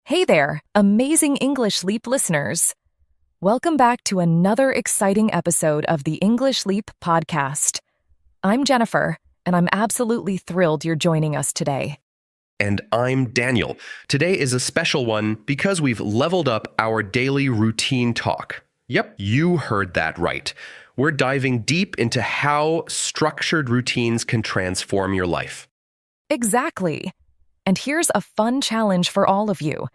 Hey there, amazing English Leap listeners. Welcome back to another exciting episode of the English Leap podcast. I'm Jennifer, and I'm absolutely thrilled you're joining us today. And I'm Daniel. Today is a special one because we've leveled up our daily routine talk. Yep, you heard that right. We're diving deep into how structured routines can transform your life. Exactly. And here's a fun challenge for all of you.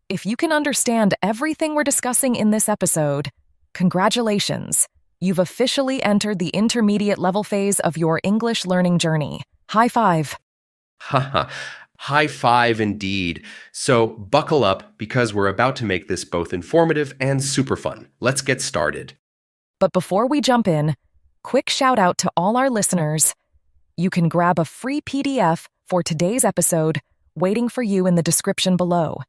If you can understand everything we're discussing in this episode, congratulations. You've officially entered the intermediate level phase of your English learning journey. High five. Haha, high five indeed. So buckle up because we're about to make this both informative and super fun. Let's get started. But before we jump in, quick shout out to all our listeners. You can grab a free PDF for today's episode waiting for you in the description below.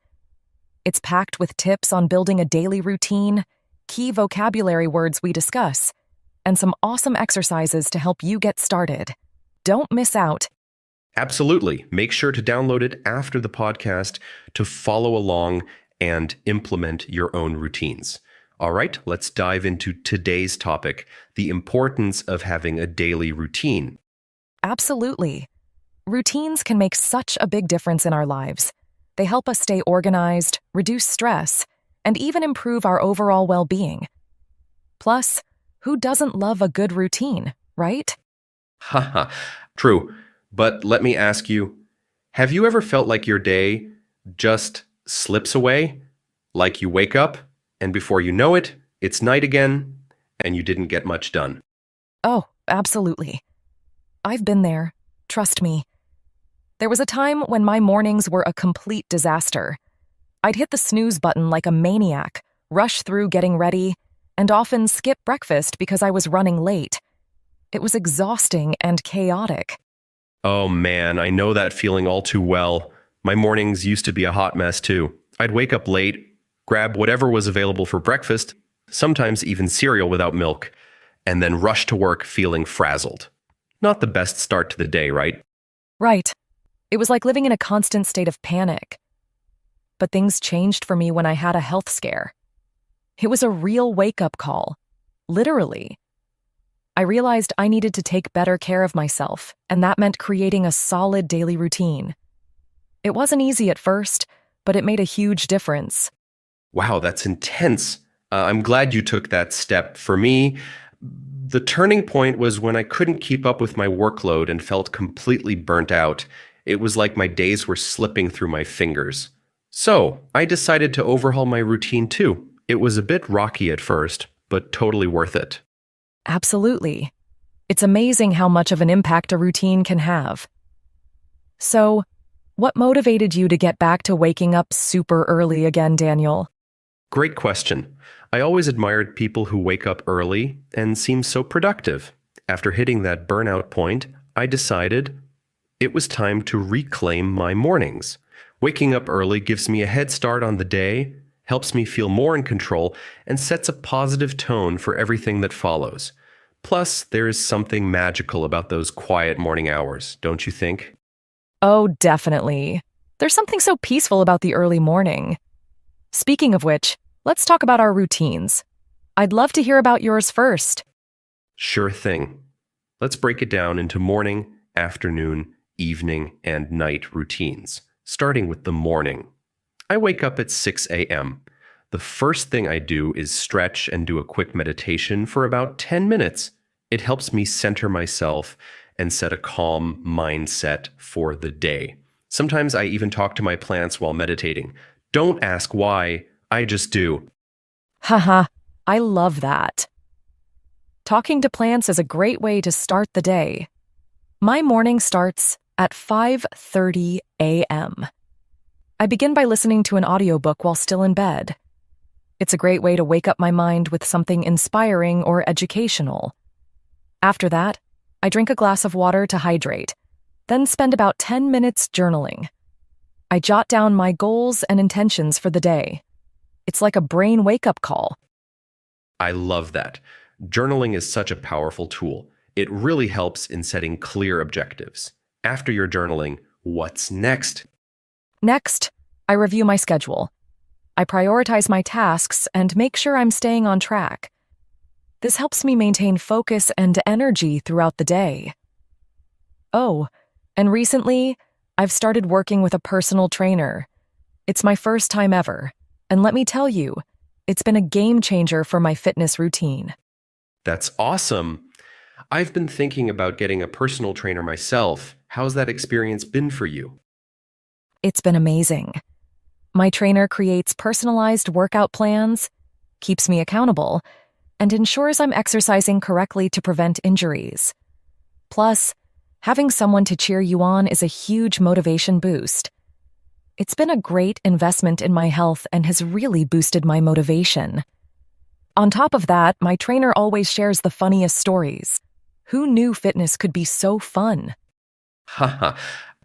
It's packed with tips on building a daily routine, key vocabulary words we discuss, and some awesome exercises to help you get started. Don't miss out. Absolutely. Make sure to download it after the podcast to follow along and implement your own routines. All right, let's dive into today's topic, the importance of having a daily routine. Absolutely. Routines can make such a big difference in our lives. They help us stay organized, reduce stress, and even improve our overall well-being. Plus, who doesn't love a good routine, right? Haha, true. But let me ask you, have you ever felt like your day just slips away? Like you wake up, and before you know it, it's night again, and you didn't get much done? Oh, absolutely. I've been there. Trust me. There was a time when my mornings were a complete disaster. I'd hit the snooze button like a maniac, rush through getting ready, and often skip breakfast because I was running late. It was exhausting and chaotic. Oh man, I know that feeling all too well. My mornings used to be a hot mess too. I'd wake up late, grab whatever was available for breakfast, sometimes even cereal without milk, and then rush to work feeling frazzled. Not the best start to the day, right? Right. It was like living in a constant state of panic. But things changed for me when I had a health scare. It was a real wake-up call. Literally. I realized I needed to take better care of myself, and that meant creating a solid daily routine. It wasn't easy at first, but it made a huge difference. Wow, that's intense. I'm glad you took that step. For me, the turning point was when I couldn't keep up with my workload and felt completely burnt out. It was like my days were slipping through my fingers. So, I decided to overhaul my routine too. It was a bit rocky at first, but totally worth it. Absolutely. It's amazing how much of an impact a routine can have. So, what motivated you to get back to waking up super early again, Daniel? Great question. I always admired people who wake up early and seem so productive. After hitting that burnout point, I decided it was time to reclaim my mornings. Waking up early gives me a head start on the day, helps me feel more in control, and sets a positive tone for everything that follows. Plus, there is something magical about those quiet morning hours, don't you think? Oh, definitely. There's something so peaceful about the early morning. Speaking of which, let's talk about our routines. I'd love to hear about yours first. Sure thing. Let's break it down into morning, afternoon, evening, and night routines, starting with the morning. I wake up at 6 a.m. The first thing I do is stretch and do a quick meditation for about 10 minutes. It helps me center myself and set a calm mindset for the day. Sometimes I even talk to my plants while meditating. Don't ask why, I just do. Haha, I love that. Talking to plants is a great way to start the day. My morning starts at 5:30 a.m. I begin by listening to an audiobook while still in bed. It's a great way to wake up my mind with something inspiring or educational. After that, I drink a glass of water to hydrate, then spend about 10 minutes journaling. I jot down my goals and intentions for the day. It's like a brain wake-up call. I love that. Journaling is such a powerful tool. It really helps in setting clear objectives. After your journaling, what's next? Next, I review my schedule. I prioritize my tasks and make sure I'm staying on track. This helps me maintain focus and energy throughout the day. Oh, and recently, I've started working with a personal trainer. It's my first time ever, and let me tell you, it's been a game changer for my fitness routine. That's awesome. I've been thinking about getting a personal trainer myself. How's that experience been for you? It's been amazing. My trainer creates personalized workout plans, keeps me accountable, and ensures I'm exercising correctly to prevent injuries. Plus, having someone to cheer you on is a huge motivation boost. It's been a great investment in my health and has really boosted my motivation. On top of that, my trainer always shares the funniest stories. Who knew fitness could be so fun? Haha,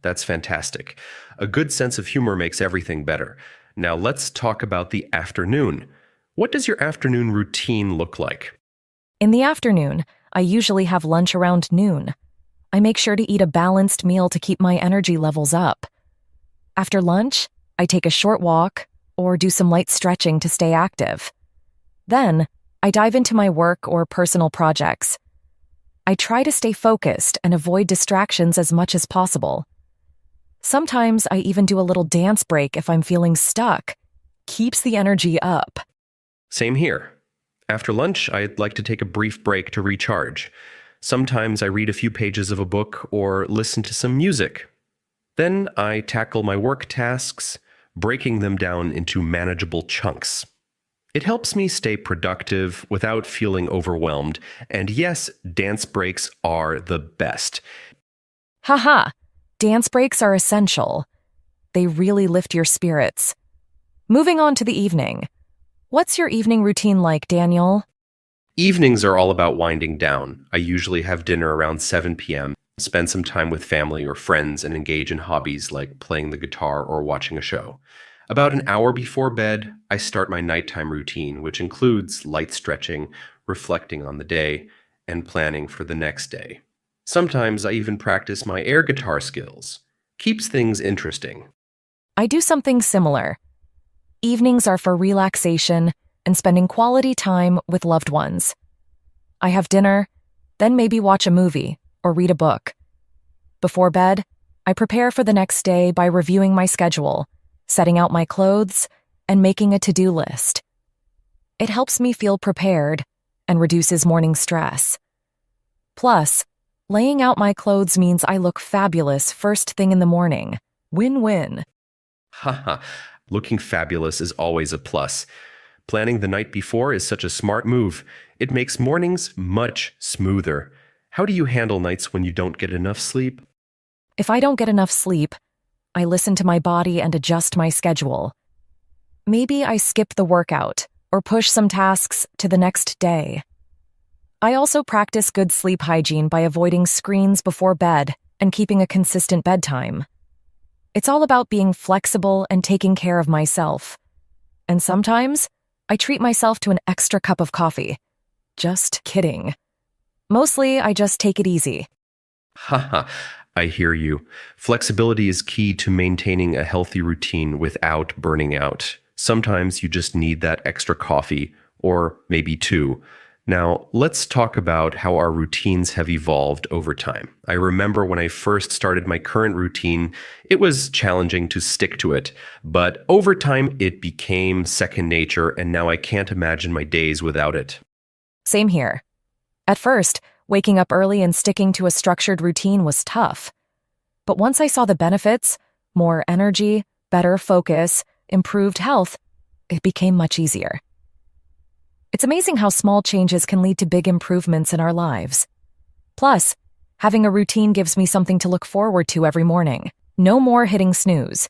that's fantastic. A good sense of humor makes everything better. Now let's talk about the afternoon. What does your afternoon routine look like? In the afternoon, I usually have lunch around noon. I make sure to eat a balanced meal to keep my energy levels up. After lunch, I take a short walk or do some light stretching to stay active. Then, I dive into my work or personal projects. I try to stay focused and avoid distractions as much as possible. Sometimes I even do a little dance break if I'm feeling stuck. Keeps the energy up. Same here. After lunch, I'd like to take a brief break to recharge. Sometimes I read a few pages of a book or listen to some music. Then I tackle my work tasks, breaking them down into manageable chunks. It helps me stay productive without feeling overwhelmed, and yes, dance breaks are the best. Haha, dance breaks are essential. They really lift your spirits. Moving on to the evening. What's your evening routine like, Daniel? Evenings are all about winding down. I usually have dinner around 7 p.m., spend some time with family or friends, and engage in hobbies like playing the guitar or watching a show. About an hour before bed, I start my nighttime routine, which includes light stretching, reflecting on the day, and planning for the next day. Sometimes I even practice my air guitar skills. Keeps things interesting. I do something similar. Evenings are for relaxation and spending quality time with loved ones. I have dinner, then maybe watch a movie or read a book. Before bed, I prepare for the next day by reviewing my schedule, setting out my clothes, and making a to-do list. It helps me feel prepared and reduces morning stress. Plus, laying out my clothes means I look fabulous first thing in the morning. Win-win. Haha, looking fabulous is always a plus. Planning the night before is such a smart move. It makes mornings much smoother. How do you handle nights when you don't get enough sleep? If I don't get enough sleep, I listen to my body and adjust my schedule. Maybe I skip the workout or push some tasks to the next day. I also practice good sleep hygiene by avoiding screens before bed and keeping a consistent bedtime. It's all about being flexible and taking care of myself. And sometimes, I treat myself to an extra cup of coffee. Just kidding. Mostly, I just take it easy. Haha, I hear you. Flexibility is key to maintaining a healthy routine without burning out. Sometimes you just need that extra coffee, or maybe two. Now, let's talk about how our routines have evolved over time. I remember when I first started my current routine, it was challenging to stick to it, but over time it became second nature, and now I can't imagine my days without it. Same here. At first, waking up early and sticking to a structured routine was tough. But once I saw the benefits, more energy, better focus, improved health, it became much easier. It's amazing how small changes can lead to big improvements in our lives. Plus, having a routine gives me something to look forward to every morning. No more hitting snooze.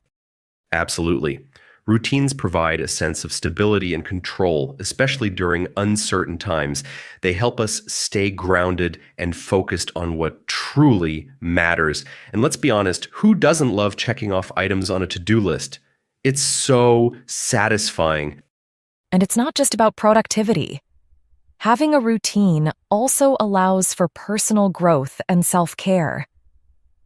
Absolutely. Routines provide a sense of stability and control, especially during uncertain times. They help us stay grounded and focused on what truly matters. And let's be honest, who doesn't love checking off items on a to-do list? It's so satisfying. And it's not just about productivity. Having a routine also allows for personal growth and self-care.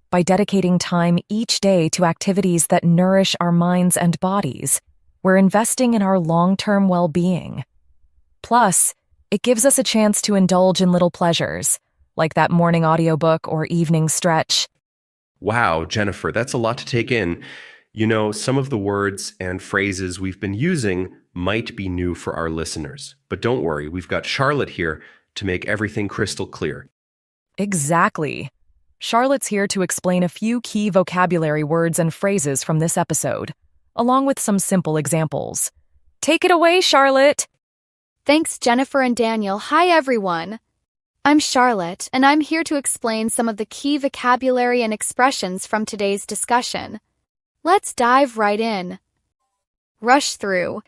By dedicating time each day to activities that nourish our minds and bodies, We're investing in our long-term well-being. Plus, it gives us a chance to indulge in little pleasures, like that morning audiobook or evening stretch. Wow, Jennifer, that's a lot to take in. Some of the words and phrases we've been using might be new for our listeners. But don't worry, we've got Charlotte here to make everything crystal clear. Exactly. Charlotte's here to explain a few key vocabulary words and phrases from this episode, along with some simple examples. Take it away, Charlotte! Thanks, Jennifer and Daniel. Hi, everyone. I'm Charlotte, and I'm here to explain some of the key vocabulary and expressions from today's discussion. Let's dive right in. Rush through,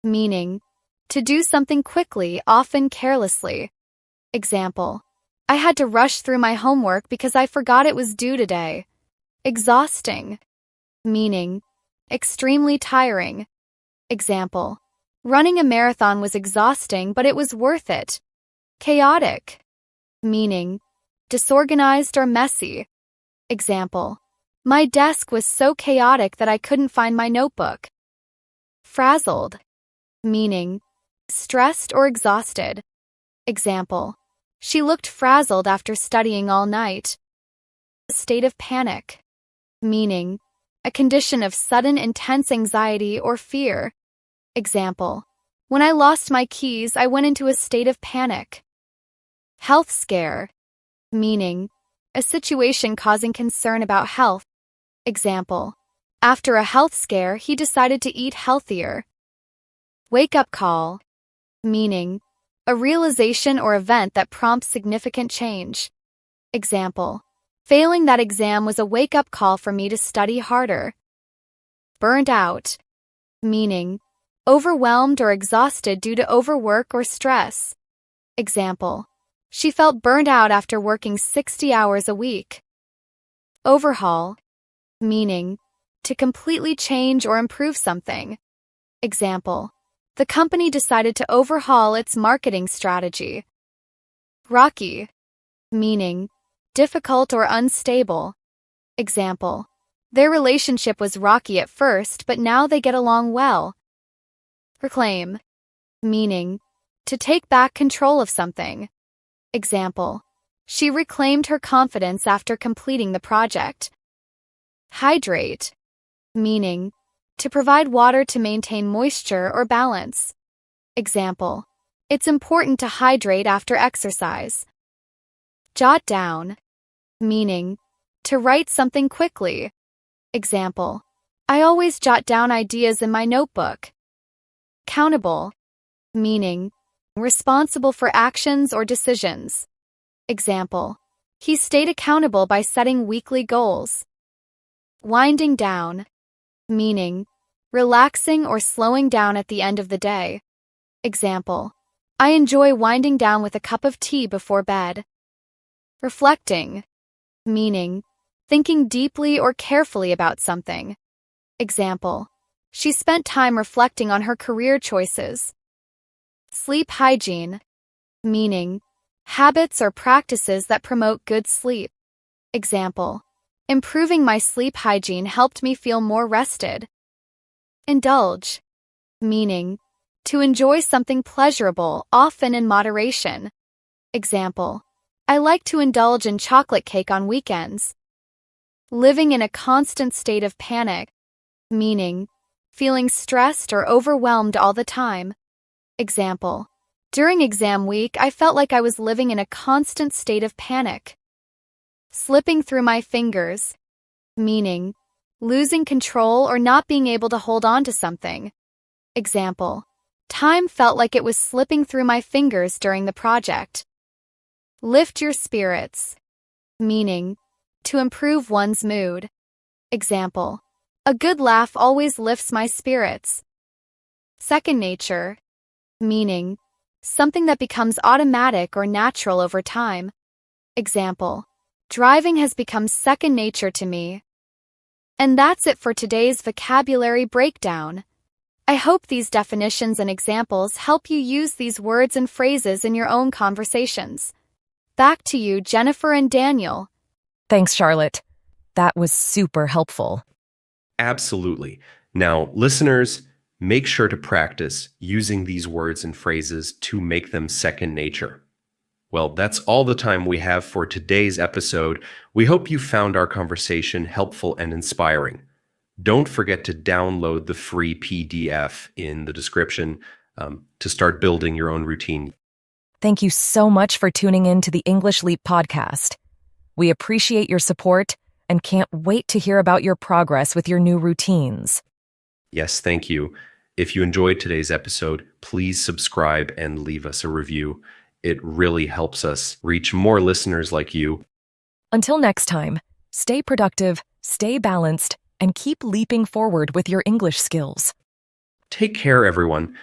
meaning to do something quickly, often carelessly. Example: I had to rush through my homework because I forgot it was due today. Exhausting, meaning extremely tiring. Example: running a marathon was exhausting, but it was worth it. Chaotic, meaning disorganized or messy. Example: my desk was so chaotic that I couldn't find my notebook. Frazzled, meaning stressed or exhausted. Example: she looked frazzled after studying all night. State of panic, meaning a condition of sudden intense anxiety or fear. Example: when I lost my keys, I went into a state of panic. Health scare, meaning a situation causing concern about health. Example: after a health scare, he decided to eat healthier. Wake-up call, meaning a realization or event that prompts significant change. Example: failing that exam was a wake-up call for me to study harder. Burned out, meaning overwhelmed or exhausted due to overwork or stress. Example: she felt burned out after working 60 hours a week. Overhaul, meaning to completely change or improve something. Example: the company decided to overhaul its marketing strategy. Rocky, meaning difficult or unstable. Example: their relationship was rocky at first, but now they get along well. Reclaim, meaning to take back control of something. Example: she reclaimed her confidence after completing the project. Hydrate, meaning to provide water to maintain moisture or balance. Example: it's important to hydrate after exercise. Jot down, meaning to write something quickly. Example: I always jot down ideas in my notebook. Countable, meaning responsible for actions or decisions. Example: he stayed accountable by setting weekly goals. Winding down, meaning relaxing or slowing down at the end of the day. Example: I enjoy winding down with a cup of tea before bed. Reflecting, meaning thinking deeply or carefully about something. Example: she spent time reflecting on her career choices. Sleep hygiene, meaning habits or practices that promote good sleep. Example: improving my sleep hygiene helped me feel more rested. Indulge, meaning to enjoy something pleasurable, often in moderation. Example: I like to indulge in chocolate cake on weekends. Living in a constant state of panic, meaning feeling stressed or overwhelmed all the time. Example: during exam week, I felt like I was living in a constant state of panic. Slipping through my fingers, meaning losing control or not being able to hold on to something. Example: time felt like it was slipping through my fingers during the project. Lift your spirits, meaning to improve one's mood. Example: a good laugh always lifts my spirits. Second nature, meaning something that becomes automatic or natural over time. Example: driving has become second nature to me. And that's it for today's vocabulary breakdown. I hope these definitions and examples help you use these words and phrases in your own conversations. Back to you, Jennifer and Daniel. Thanks, Charlotte. That was super helpful. Absolutely. Now, listeners, Make sure to practice using these words and phrases to make them second nature. Well, that's all the time we have for today's episode. We hope you found our conversation helpful and inspiring. Don't forget to download the free PDF in the description to start building your own routine. Thank you so much for tuning in to the English Leap podcast. We appreciate your support and can't wait to hear about your progress with your new routines. Yes, thank you. If you enjoyed today's episode, please subscribe and leave us a review. It really helps us reach more listeners like you. Until next time, stay productive, stay balanced, and keep leaping forward with your English skills. Take care, everyone.